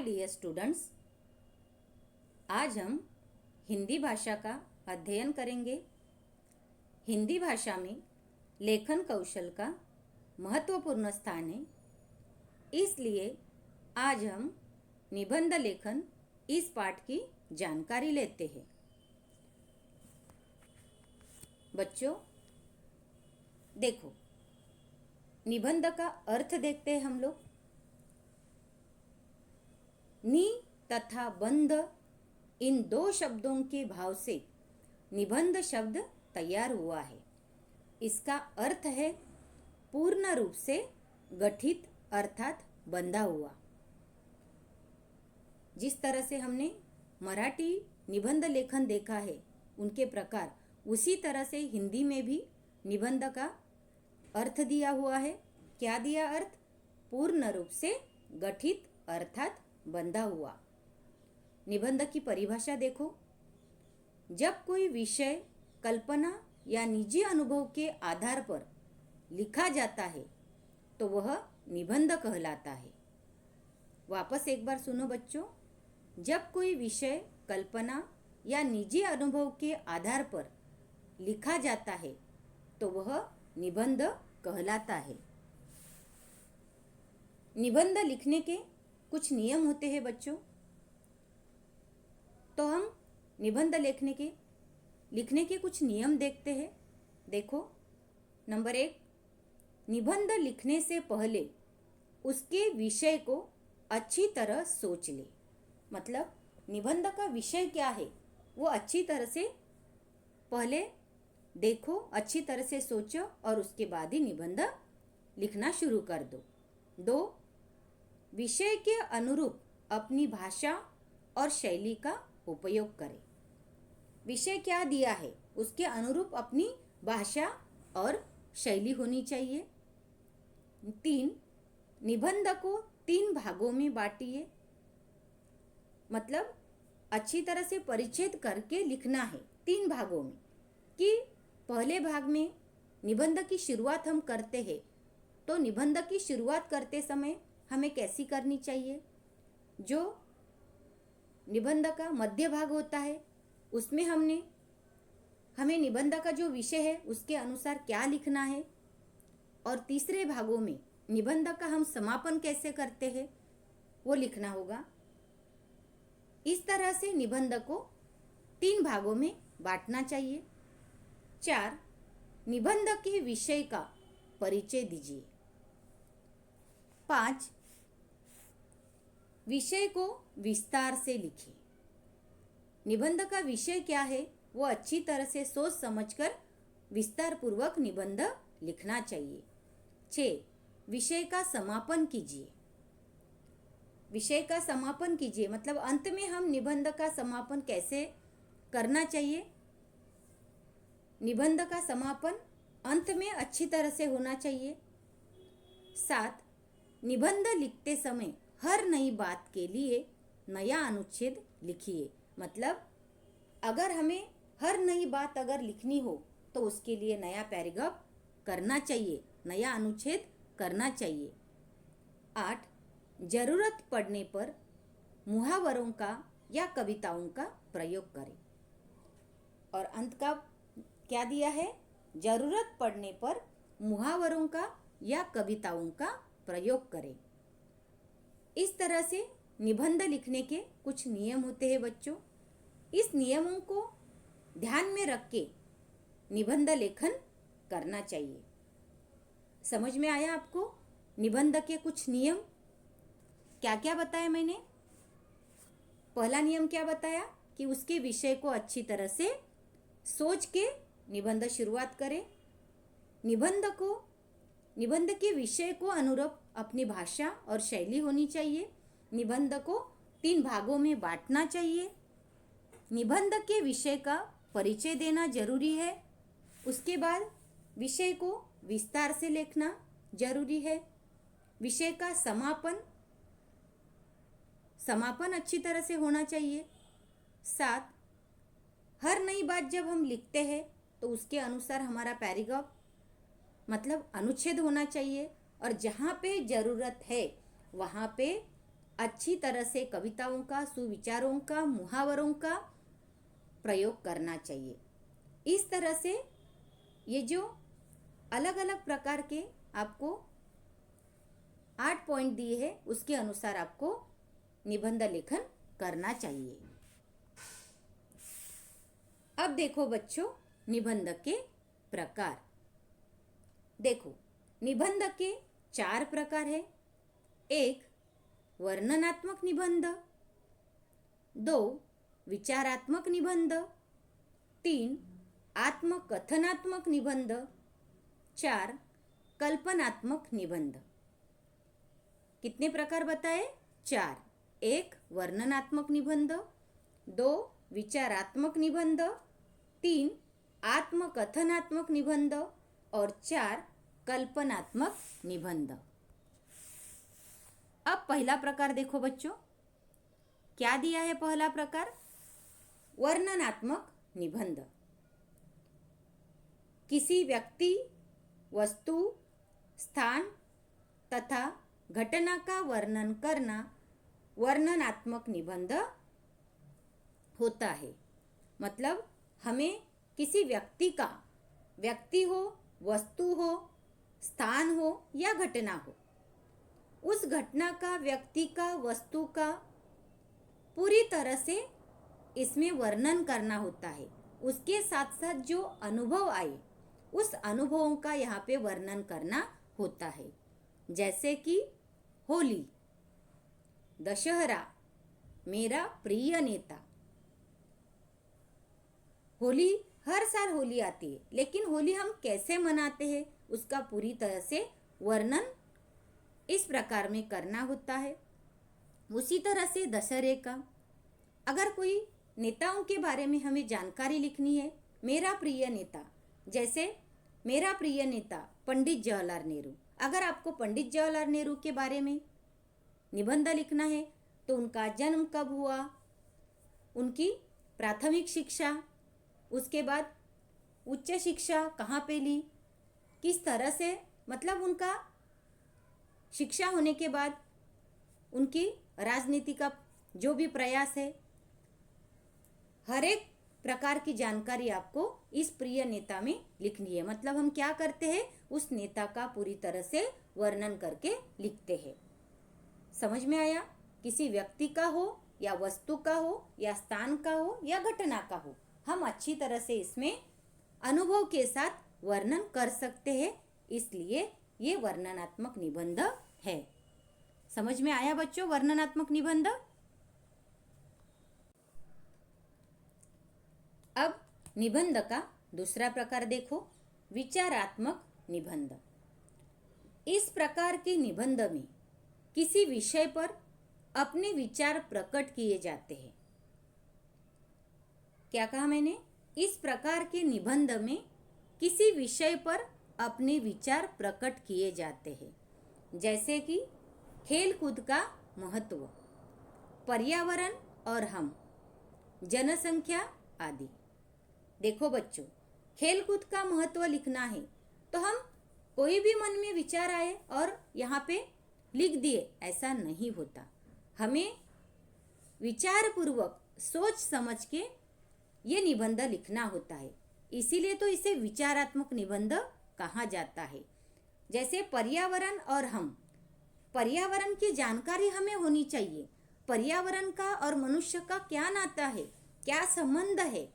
My dear students, आज हम हिंदी भाषा का अध्ययन करेंगे। हिंदी भाषा में लेखन कौशल का महत्वपूर्ण स्थान है, इसलिए आज हम निबंध लेखन इस पाठ की जानकारी लेते हैं। बच्चों देखो, निबंध का अर्थ देखते हैं हम लोग। नि तथा बंध, इन दो शब्दों के भाव से निबंध शब्द तैयार हुआ है। इसका अर्थ है पूर्ण रूप से गठित अर्थात बंधा हुआ। जिस तरह से हमने मराठी निबंध लेखन देखा है उनके प्रकार, उसी तरह से हिंदी में भी निबंध का अर्थ दिया हुआ है। क्या दिया अर्थ? पूर्ण रूप से गठित अर्थात बंधा हुआ। निबंध की परिभाषा देखो। जब कोई विषय कल्पना या निजी अनुभव के आधार पर लिखा जाता है तो वह निबंध कहलाता है। वापस एक बार सुनो बच्चों। जब कोई विषय कल्पना या निजी अनुभव के आधार पर लिखा जाता है तो वह निबंध कहलाता है। निबंध लिखने के कुछ नियम होते हैं बच्चों। तो हम निबंध लिखने के कुछ नियम देखते हैं। देखो, नंबर 1, निबंध लिखने से पहले उसके विषय को अच्छी तरह सोच ले। मतलब निबंध का विषय क्या है वो अच्छी तरह से पहले देखो, अच्छी तरह से सोचो और उसके बाद ही निबंध लिखना शुरू कर दो। 2, विषय के अनुरूप अपनी भाषा और शैली का उपयोग करें। विषय क्या दिया है उसके अनुरूप अपनी भाषा और शैली होनी चाहिए। 3, निबंध को 3 भागों में बांटिए। मतलब अच्छी तरह से परिच्छेद करके लिखना है 3 भागों में। कि पहले भाग में निबंध की शुरुआत हम करते हैं, तो निबंध की शुरुआत करते समय हमें कैसी करनी चाहिए? जो निबंध का मध्य भाग होता है उसमें हमें निबंध का जो विषय है उसके अनुसार क्या लिखना है, और तीसरे भागों में निबंध का हम समापन कैसे करते हैं वो लिखना होगा। इस तरह से निबंध को 3 भागों में बांटना चाहिए। 4, निबंध के विषय का परिचय दीजिए। 5, विषय को विस्तार से लिखिए। निबंध का विषय क्या है वो अच्छी तरह से सोच समझकर विस्तार पूर्वक निबंध लिखना चाहिए। 6, विषय का समापन कीजिए। विषय का समापन कीजिए मतलब अंत में हम निबंध का समापन कैसे करना चाहिए? निबंध का समापन अंत में अच्छी तरह से होना चाहिए। 7, निबंध लिखते समय हर नई बात के लिए नया अनुच्छेद लिखिए। मतलब अगर हमें हर नई बात अगर लिखनी हो तो उसके लिए नया पैराग्राफ करना चाहिए, नया अनुच्छेद करना चाहिए। 8, जरूरत पड़ने पर मुहावरों का या कविताओं का प्रयोग करें। और अंत का क्या दिया है? जरूरत पड़ने पर मुहावरों का या कविताओं का प्रयोग करें। इस तरह से निबंध लिखने के कुछ नियम होते हैं बच्चों। इस नियमों को ध्यान में रख के निबंध लेखन करना चाहिए। समझ में आया आपको? निबंध के कुछ नियम क्या क्या बताया मैंने? पहला नियम क्या बताया? कि उसके विषय को अच्छी तरह से सोच के निबंध शुरुआत करें। निबंध के विषय को अनुरूप अपनी भाषा और शैली होनी चाहिए। निबंध को 3 भागों में बांटना चाहिए। निबंध के विषय का परिचय देना जरूरी है। उसके बाद विषय को विस्तार से लिखना जरूरी है। विषय का समापन अच्छी तरह से होना चाहिए। 7, हर नई बात जब हम लिखते हैं तो उसके अनुसार हमारा पैराग्राफ मतलब अनुच्छेद होना चाहिए, और जहाँ पे ज़रूरत है वहाँ पे अच्छी तरह से कविताओं का, सुविचारों का, मुहावरों का प्रयोग करना चाहिए। इस तरह से ये जो अलग अलग प्रकार के आपको 8 पॉइंट दिए हैं उसके अनुसार आपको निबंध लेखन करना चाहिए। अब देखो बच्चों, निबंध के प्रकार। देखो, निबंध के 4 प्रकार है। 1 वर्णनात्मक निबंध, 2 विचारात्मक निबंध, 3 आत्मकथनात्मक निबंध, 4 कल्पनात्मक निबंध। कितने प्रकार बताए? 4। 1 वर्णनात्मक निबंध, 2 विचारात्मक निबंध, 3 आत्मकथनात्मक निबंध और 4 कल्पनात्मक निबंध। अब पहला प्रकार देखो बच्चों, क्या दिया है पहला प्रकार? वर्णनात्मक निबंध। किसी व्यक्ति, वस्तु, स्थान तथा घटना का वर्णन करना वर्णनात्मक निबंध होता है। मतलब हमें किसी व्यक्ति हो, वस्तु हो, स्थान हो या घटना हो, उस घटना का, व्यक्ति का, वस्तु का पूरी तरह से इसमें वर्णन करना होता है। उसके साथ साथ जो अनुभव आए उस अनुभवों का यहाँ पे वर्णन करना होता है। जैसे कि होली, दशहरा, मेरा प्रिय नेता। होली, हर साल होली आती है, लेकिन होली हम कैसे मनाते हैं उसका पूरी तरह से वर्णन इस प्रकार में करना होता है। उसी तरह से दशहरे का, अगर कोई नेताओं के बारे में हमें जानकारी लिखनी है, मेरा प्रिय नेता, जैसे मेरा प्रिय नेता पंडित जवाहरलाल नेहरू। अगर आपको पंडित जवाहरलाल नेहरू के बारे में निबंध लिखना है तो उनका जन्म कब हुआ, उनकी प्राथमिक शिक्षा, उसके बाद उच्च शिक्षा कहाँ पे ली, किस तरह से, मतलब उनका शिक्षा होने के बाद उनकी राजनीति का जो भी प्रयास है, हर एक प्रकार की जानकारी आपको इस प्रिय नेता में लिखनी है। मतलब हम क्या करते हैं, उस नेता का पूरी तरह से वर्णन करके लिखते हैं। समझ में आया? किसी व्यक्ति का हो या वस्तु का हो या स्थान का हो या घटना का हो, हम अच्छी तरह से इसमें अनुभव के साथ वर्णन कर सकते हैं, इसलिए ये वर्णनात्मक निबंध है। समझ में आया बच्चों वर्णनात्मक निबंध? अब निबंध का दूसरा प्रकार देखो, विचारात्मक निबंध। इस प्रकार के निबंध में किसी विषय पर अपने विचार प्रकट किए जाते हैं। क्या कहा मैंने? इस प्रकार के निबंध में किसी विषय पर अपने विचार प्रकट किए जाते हैं। जैसे कि खेलकूद का महत्व, पर्यावरण और हम, जनसंख्या आदि। देखो बच्चों, खेलकूद का महत्व लिखना है तो हम कोई भी मन में विचार आए और यहाँ पे लिख दिए, ऐसा नहीं होता। हमें विचारपूर्वक सोच समझ के ये निबंध लिखना होता है, इसीलिए तो इसे विचारात्मक निबंध कहा जाता है। जैसे पर्यावरण और हम, पर्यावरण की जानकारी हमें होनी चाहिए। पर्यावरण का और मनुष्य का क्या नाता है, क्या संबंध है,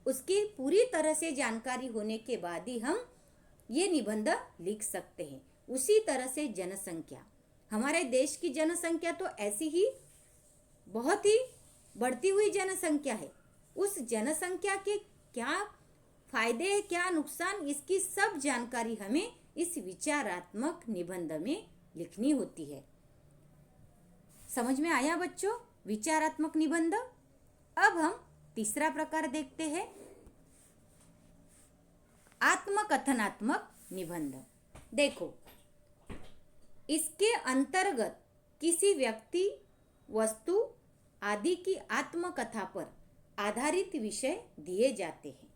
उसकी पूरी तरह से जानकारी होने के बाद ही हम ये निबंध लिख सकते हैं। उसी तरह से जनसंख्या, हमारे देश की जनसंख्या तो ऐसी ही बहुत ही बढ़ती हुई जनसंख्या है। उस जनसंख्या के क्या फायदे, क्या नुकसान, इसकी सब जानकारी हमें इस विचारात्मक निबंध में लिखनी होती है। समझ में आया बच्चों विचारात्मक निबंध? अब हम तीसरा प्रकार देखते हैं, आत्मकथनात्मक निबंध। देखो, इसके अंतर्गत किसी व्यक्ति, वस्तु आदि की आत्मकथा पर आधारित विषय दिए जाते हैं।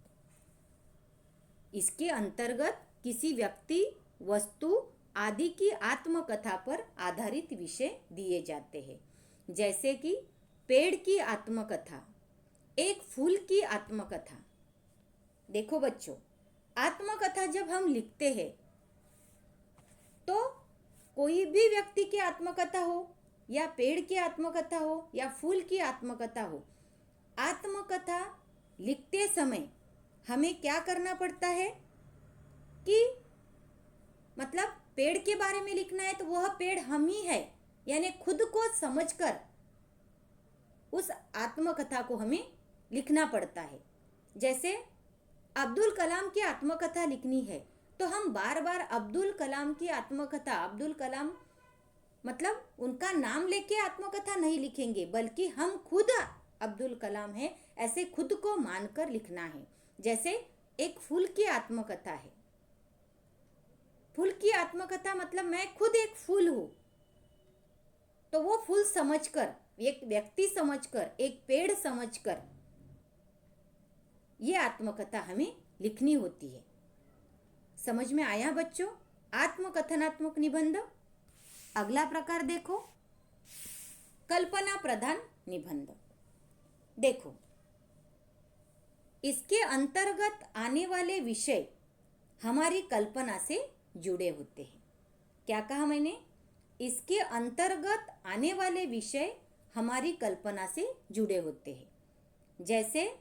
इसके अंतर्गत किसी व्यक्ति, वस्तु आदि की आत्मकथा पर आधारित विषय दिए जाते हैं। जैसे कि पेड़ की आत्मकथा, एक फूल की आत्मकथा। देखो बच्चों, आत्मकथा जब हम लिखते हैं तो कोई भी व्यक्ति की आत्मकथा हो या पेड़ की आत्मकथा हो या फूल की आत्मकथा हो, आत्मकथा लिखते समय हमें क्या करना पड़ता है कि मतलब पेड़ के बारे में लिखना है तो वह पेड़ हम ही है, यानी खुद को समझकर उस आत्मकथा को हमें लिखना पड़ता है। जैसे अब्दुल कलाम की आत्मकथा लिखनी है तो हम बार बार अब्दुल कलाम की आत्मकथा, अब्दुल कलाम मतलब उनका नाम लेके आत्मकथा नहीं लिखेंगे, बल्कि हम खुद अब्दुल कलाम है ऐसे खुद को मानकर लिखना है। जैसे एक फूल की आत्मकथा है, फूल की आत्मकथा मतलब मैं खुद एक फूल हूँ, तो वो फूल समझकर, एक व्यक्ति समझकर, एक पेड़ समझकर ये आत्मकथा हमें लिखनी होती है। समझ में आया बच्चों आत्मकथनात्मक निबंध? अगला प्रकार देखो, कल्पना प्रधान निबंध। देखो, इसके अंतर्गत आने वाले विषय हमारी कल्पना से जुड़े होते हैं। क्या कहा मैंने? इसके अंतर्गत आने वाले विषय हमारी कल्पना से जुड़े होते हैं। जैसे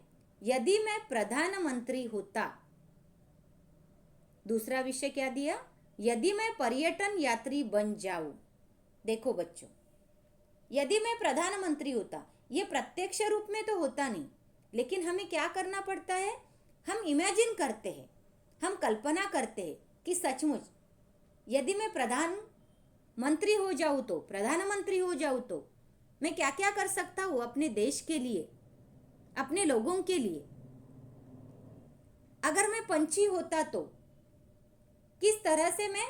यदि मैं प्रधानमंत्री होता, दूसरा विषय क्या दिया? यदि मैं पर्यटन यात्री बन जाऊं। देखो बच्चों, यदि मैं प्रधानमंत्री होता, ये प्रत्यक्ष रूप में तो होता नहीं, लेकिन हमें क्या करना पड़ता है? हम इमेजिन करते हैं, हम कल्पना करते हैं कि सचमुच यदि मैं प्रधानमंत्री हो जाऊं तो, प्रधानमंत्री हो जाऊं तो मैं क्या क्या कर सकता हूं अपने देश के लिए, अपने लोगों के लिए। अगर मैं पंछी होता तो किस तरह से मैं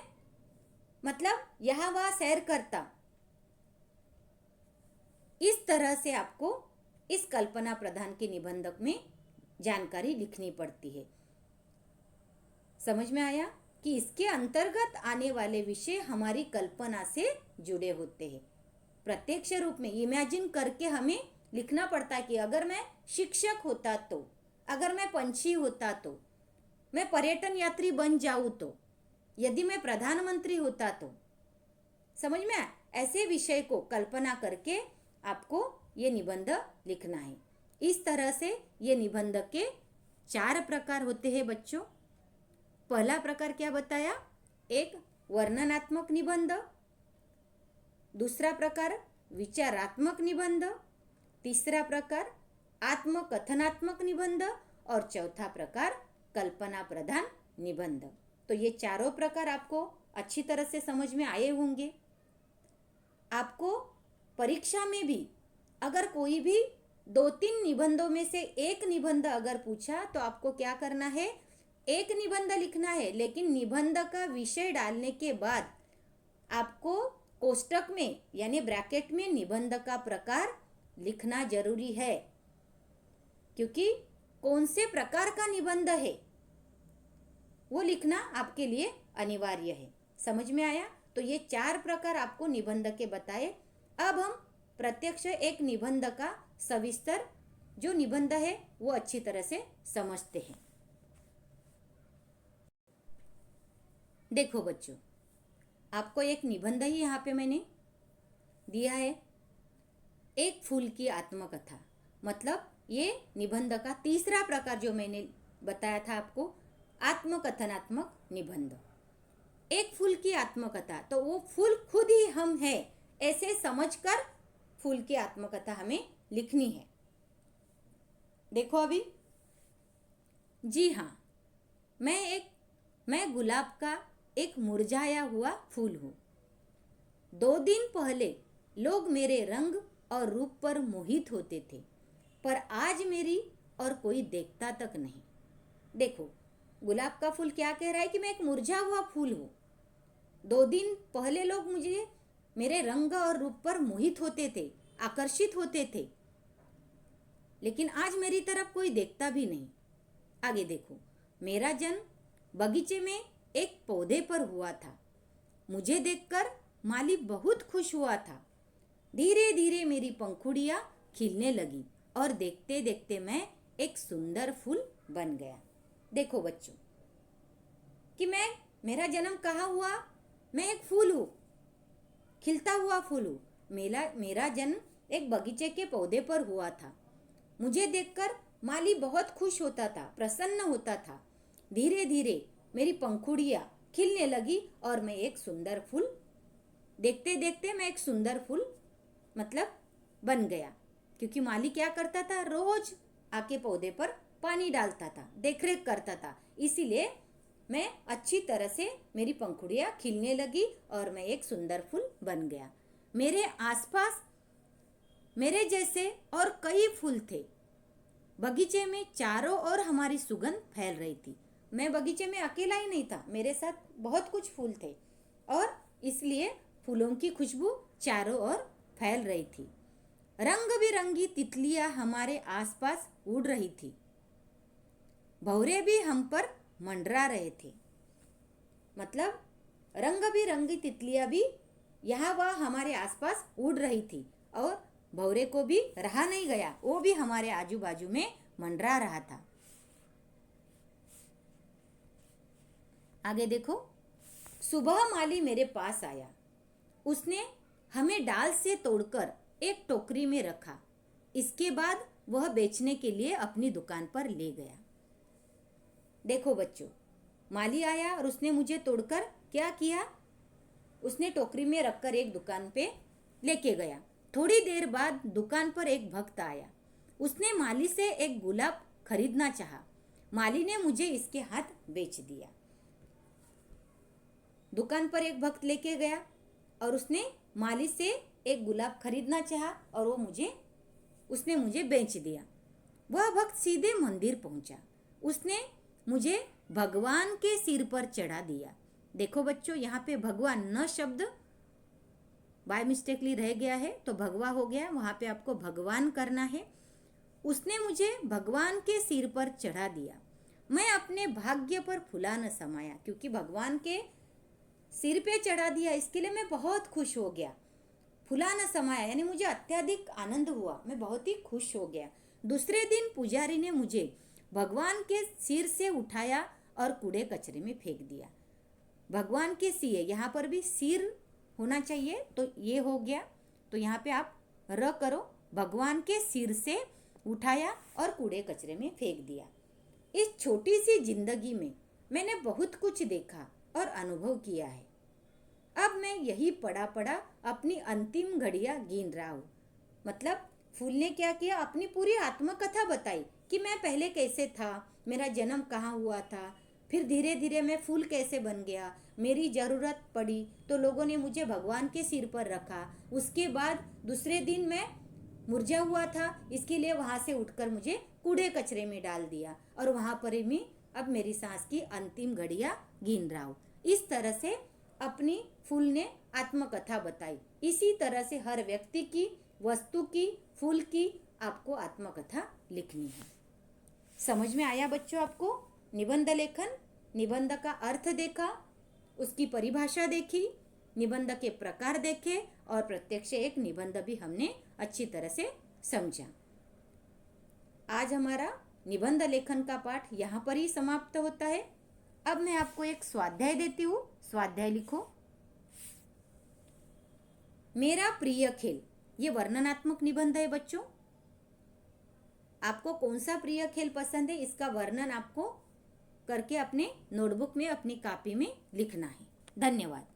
मतलब यहाँ वहाँ सैर करता। इस तरह से आपको इस कल्पना प्रधान के निबंधक में जानकारी लिखनी पड़ती है। समझ में आया कि इसके अंतर्गत आने वाले विषय हमारी कल्पना से जुड़े होते हैं। प्रत्यक्ष रूप में इमेजिन करके हमें लिखना पड़ता है कि अगर मैं शिक्षक होता तो, अगर मैं पंछी होता तो, मैं पर्यटन यात्री बन जाऊं तो, यदि मैं प्रधानमंत्री होता तो। समझ में आया? ऐसे विषय को कल्पना करके आपको ये निबंध लिखना है। इस तरह से ये निबंध के 4 प्रकार होते हैं बच्चों। पहला प्रकार क्या बताया? एक वर्णनात्मक निबंध, दूसरा प्रकार विचारात्मक निबंध, तीसरा प्रकार आत्मकथनात्मक निबंध और चौथा प्रकार कल्पना प्रधान निबंध। तो ये चारों प्रकार आपको अच्छी तरह से समझ में आए होंगे। आपको परीक्षा में भी अगर कोई भी 2-3 निबंधों में से एक निबंध अगर पूछा तो आपको क्या करना है? एक निबंध लिखना है, लेकिन निबंध का विषय डालने के बाद आपको कोष्टक में यानी ब्रैकेट में निबंध का प्रकार लिखना जरूरी है, क्योंकि कौन से प्रकार का निबंध है वो लिखना आपके लिए अनिवार्य है। समझ में आया? तो ये 4 प्रकार आपको निबंध के बताए। अब हम प्रत्यक्ष एक निबंध का सविस्तर जो निबंध है वो अच्छी तरह से समझते हैं। देखो बच्चों, आपको एक निबंध ही यहाँ पे मैंने दिया है, एक फूल की आत्मकथा। मतलब ये निबंध का तीसरा प्रकार जो मैंने बताया था आपको, आत्मकथनात्मक निबंध। एक फूल की आत्मकथा, तो वो फूल खुद ही हम हैं ऐसे समझकर फूल की आत्मकथा हमें लिखनी है। देखो अभी, जी हाँ, मैं गुलाब का एक मुरझाया हुआ फूल हूँ। 2 दिन पहले लोग मेरे रंग और रूप पर मोहित होते थे, पर आज मेरी और कोई देखता तक नहीं। देखो, गुलाब का फूल क्या कह रहा है कि मैं एक मुरझा हुआ फूल हूँ। 2 दिन पहले लोग मुझे मेरे रंग और रूप पर मोहित होते थे, आकर्षित होते थे, लेकिन आज मेरी तरफ कोई देखता भी नहीं। आगे देखो, मेरा जन्म बगीचे में एक पौधे पर हुआ था। मुझे देखकर माली बहुत खुश हुआ था। धीरे धीरे मेरी पंखुड़ियाँ खिलने लगी और देखते देखते मैं एक सुंदर फूल बन गया। देखो बच्चों कि मेरा जन्म कहाँ हुआ? मैं एक फूल हूँ, खिलता हुआ फूल हूँ। मेरा जन्म एक बगीचे के पौधे पर हुआ था। मुझे देखकर माली बहुत खुश होता था, प्रसन्न होता था। धीरे धीरे मेरी पंखुड़ियाँ खिलने लगी और मैं एक सुंदर फूल, देखते देखते मैं एक सुंदर फूल मतलब बन गया। क्योंकि माली क्या करता था? रोज आके पौधे पर पानी डालता था, देखरेख करता था। इसीलिए मैं अच्छी तरह से मेरी पंखुड़ियाँ खिलने लगी और मैं एक सुंदर फूल बन गया। मेरे आसपास मेरे जैसे और कई फूल थे। बगीचे में चारों ओर हमारी सुगंध फैल रही थी। मैं बगीचे में अकेला ही नहीं था, मेरे साथ बहुत कुछ फूल थे और इसलिए फूलों की खुशबू चारों ओर फैल रही थी। रंग बिरंगी तितलियां हमारे आसपास उड़ रही थी। भौरे भी हम पर मंडरा रहे थे। मतलब रंग बिरंगी तितलियां भी यहाँ वहाँ हमारे आसपास उड़ रही थी और भौरे को भी रहा नहीं गया, वो भी हमारे आजू बाजू में मंडरा रहा था। आगे देखो, सुबह माली मेरे पास आया। उसने हमें डाल से तोड़कर एक टोकरी में रखा। इसके बाद वह बेचने के लिए अपनी दुकान पर ले गया। देखो बच्चों, माली आया और उसने मुझे तोड़कर क्या किया? उसने टोकरी में रखकर एक दुकान पे लेके गया। थोड़ी देर बाद दुकान पर एक भक्त आया। उसने माली से एक गुलाब खरीदना चाहा। माली ने मुझे इसके हाथ बेच दिया। दुकान पर एक भक्त लेके गया और उसने माली से एक गुलाब खरीदना चाहा और उसने मुझे बेच दिया। वह भक्त सीधे मंदिर पहुंचा। उसने मुझे भगवान के सिर पर चढ़ा दिया। देखो बच्चों, यहाँ पे भगवान न शब्द बाय मिस्टेकली रह गया है तो भगवा हो गया, वहाँ पे आपको भगवान करना है। उसने मुझे भगवान के सिर पर चढ़ा दिया। मैं अपने भाग्य पर फूला न समाया, क्योंकि भगवान के सिर पे चढ़ा दिया इसके लिए मैं बहुत खुश हो गया। फूला न समाया यानी मुझे अत्यधिक आनंद हुआ, मैं बहुत ही खुश हो गया। दूसरे दिन पुजारी ने मुझे भगवान के सिर से उठाया और कूड़े कचरे में फेंक दिया। भगवान के सिर, यहाँ पर भी सिर होना चाहिए तो ये हो गया, तो यहाँ पे आप र करो। भगवान के सिर से उठाया और कूड़े कचरे में फेंक दिया। इस छोटी सी जिंदगी में मैंने बहुत कुछ देखा और अनुभव किया है। अब मैं यही पड़ा पड़ा अपनी अंतिम घड़ियां गिन रहा हूँ। मतलब फूल ने क्या किया? अपनी पूरी आत्मकथा बताई कि मैं पहले कैसे था, मेरा जन्म कहाँ हुआ था, फिर धीरे धीरे मैं फूल कैसे बन गया, मेरी ज़रूरत पड़ी तो लोगों ने मुझे भगवान के सिर पर रखा। उसके बाद दूसरे दिन मैं मुरझा हुआ था, इसके लिए वहाँ से उठकर मुझे कूड़े कचरे में डाल दिया और वहाँ पर ही मैं अब मेरी सांस की अंतिम घड़ियाँ गिन रहा हूँ। इस तरह से अपनी फूल ने आत्मकथा बताई। इसी तरह से हर व्यक्ति की, वस्तु की, फूल की आपको आत्मकथा लिखनी है। समझ में आया बच्चों आपको? निबंध लेखन, निबंध का अर्थ देखा, उसकी परिभाषा देखी, निबंध के प्रकार देखे और प्रत्यक्ष एक निबंध भी हमने अच्छी तरह से समझा। आज हमारा निबंध लेखन का पाठ यहाँ पर ही समाप्त होता है। अब मैं आपको एक स्वाध्याय देती हूँ। स्वाध्याय लिखो। मेरा प्रिय खेल, ये वर्णनात्मक निबंध है बच्चों। आपको कौन सा प्रिय खेल पसंद है इसका वर्णन आपको करके अपने नोटबुक में, अपनी कॉपी में लिखना है। धन्यवाद।